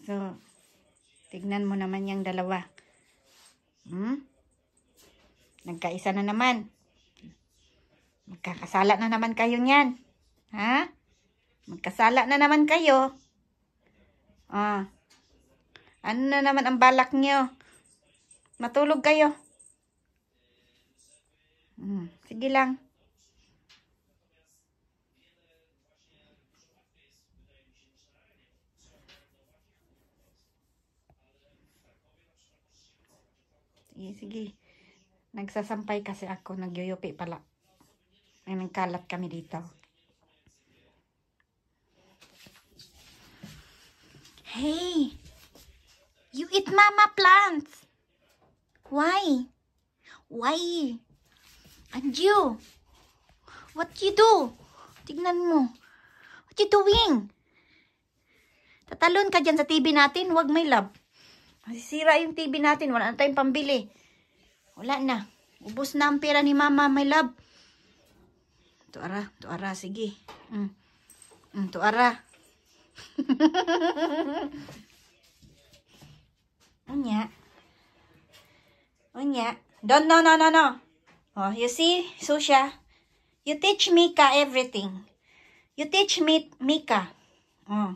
So, tignan mo naman yung dalawa. Nagkaisa na naman. Magkakasala na naman kayo niyan. Ha? Magkasala na naman kayo. Ano na naman ang balak nyo? Matulog kayo. Sige lang. Sige. Nagsasampay kasi ako. Nagyuyupi pala. May nagkalat kami dito. Hey! You eat mama plants! Why? Why? And you? What you do? Tignan mo. What you doing? Tatalon ka dyan sa TV natin. Huwag, my love. Masisira yung TV natin. Wala na tayong pambili. Wala na. Ubus na ang pera ni mama, my love. Tuara, sige. Tuara. Unya. No. Oh, you see, Susha? You teach Mika everything. You teach Mika. Oh.